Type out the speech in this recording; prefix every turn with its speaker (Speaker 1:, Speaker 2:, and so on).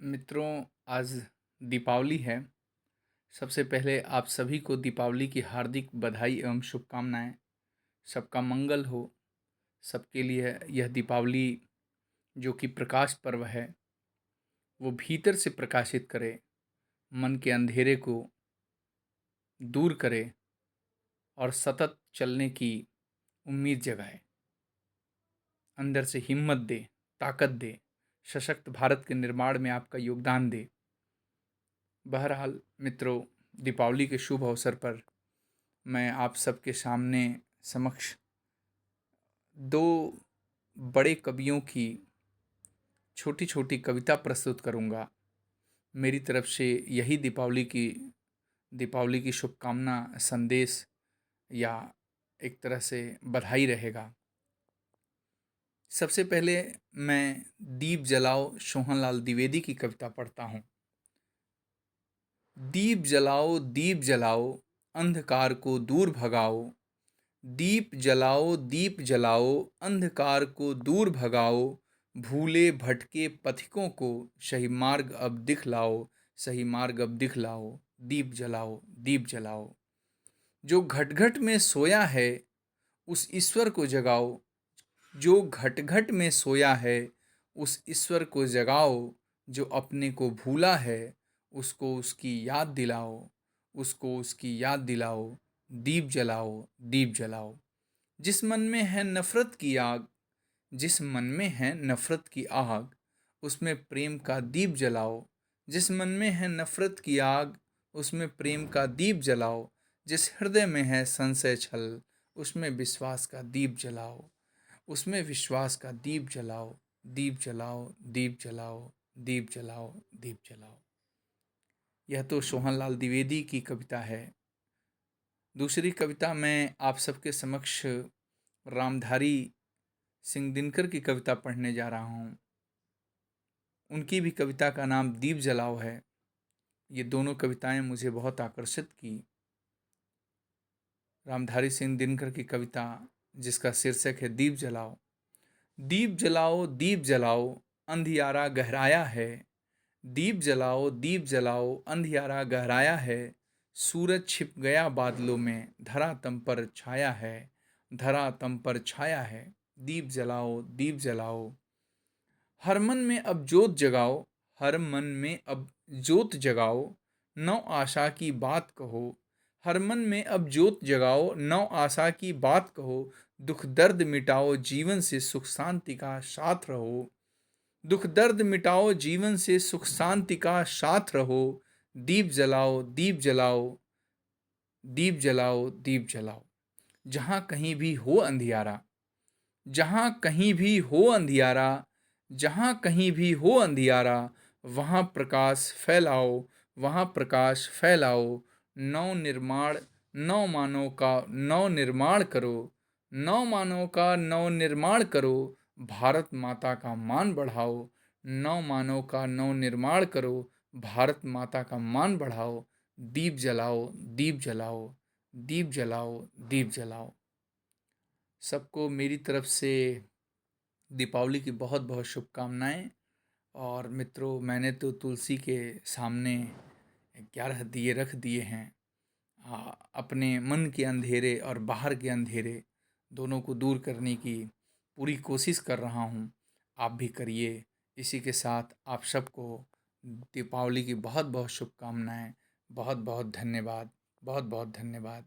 Speaker 1: मित्रों, आज दीपावली है। सबसे पहले आप सभी को दीपावली की हार्दिक बधाई एवं शुभकामनाएँ। सबका मंगल हो। सबके लिए यह दीपावली जो कि प्रकाश पर्व है, वो भीतर से प्रकाशित करे, मन के अंधेरे को दूर करे और सतत चलने की उम्मीद जगाए। अंदर से हिम्मत दे, ताकत दे, सशक्त भारत के निर्माण में आपका योगदान दे। बहरहाल मित्रों, दीपावली के शुभ अवसर पर मैं आप सबके सामने समक्ष दो बड़े कवियों की छोटी छोटी कविता प्रस्तुत करूंगा। मेरी तरफ से यही दीपावली की शुभकामना संदेश या एक तरह से बधाई रहेगा। सबसे पहले मैं दीप जलाओ सोहनलाल द्विवेदी की कविता पढ़ता हूँ। दीप जलाओ अंधकार को दूर भगाओ। दीप जलाओ अंधकार को दूर भगाओ। भूले भटके पथिकों को सही मार्ग अब दिखलाओ, सही मार्ग अब दिखलाओ। दीप जलाओ, दीप जलाओ। जो घट घट में सोया है उस ईश्वर को जगाओ। जो घट घट में सोया है उस ईश्वर को जगाओ। जो अपने को भूला है उसको उसकी याद दिलाओ, उसको उसकी याद दिलाओ। दीप जलाओ, दीप जलाओ। जिस मन में है नफरत की आग, जिस मन में है नफरत की आग, उसमें प्रेम का दीप जलाओ। जिस मन में है नफरत की आग, उसमें प्रेम का दीप जलाओ। जिस हृदय में है संशय छल, उसमें विश्वास का दीप जलाओ, उसमें विश्वास का दीप जलाओ। दीप जलाओ, दीप जलाओ, दीप जलाओ, दीप जलाओ। यह तो सोहनलाल द्विवेदी की कविता है। दूसरी कविता मैं आप सबके समक्ष रामधारी सिंह दिनकर की कविता पढ़ने जा रहा हूँ। उनकी भी कविता का नाम दीप जलाओ है। ये दोनों कविताएं मुझे बहुत आकर्षित की। रामधारी सिंह दिनकर की कविता जिसका शीर्षक है दीप जलाओ। दीप जलाओ, दीप जलाओ, अंधियारा गहराया है। दीप जलाओ, दीप जलाओ, अंधियारा गहराया है। सूरज छिप गया बादलों में, धरा तम पर छाया है, धरा तम पर छाया है। दीप जलाओ, दीप जलाओ। हर मन में अब जोत जगाओ, हर मन में अब जोत जगाओ। नौ आशा की बात कहो, हर मन में अब जोत जगाओ। नौ आशा की बात कहो। दुख दर्द मिटाओ, जीवन से सुख शांति का साथ रहो। दुख दर्द मिटाओ, जीवन से सुख शांति का साथ रहो। दीप जलाओ, दीप जलाओ, दीप जलाओ, दीप जलाओ। जहाँ कहीं भी हो अंधियारा, जहाँ कहीं भी हो अंधियारा, जहाँ कहीं भी हो अंधियारा, वहाँ प्रकाश फैलाओ, वहाँ प्रकाश फैलाओ। नव निर्माण, नव मानव का नव निर्माण करो, नव मानव का नव निर्माण करो। भारत माता का मान बढ़ाओ, नव मानव का नव निर्माण करो। भारत माता का मान बढ़ाओ। दीप जलाओ, दीप जलाओ, दीप जलाओ, दीप जलाओ। सबको मेरी तरफ से दीपावली की बहुत बहुत शुभकामनाएं। और मित्रों, मैंने तो तुलसी के सामने 11 दिए रख दिए हैं। अपने मन के अंधेरे और बाहर के अंधेरे दोनों को दूर करने की पूरी कोशिश कर रहा हूँ। आप भी करिए। इसी के साथ आप सबको दीपावली की बहुत बहुत शुभकामनाएं। बहुत बहुत धन्यवाद, बहुत बहुत धन्यवाद।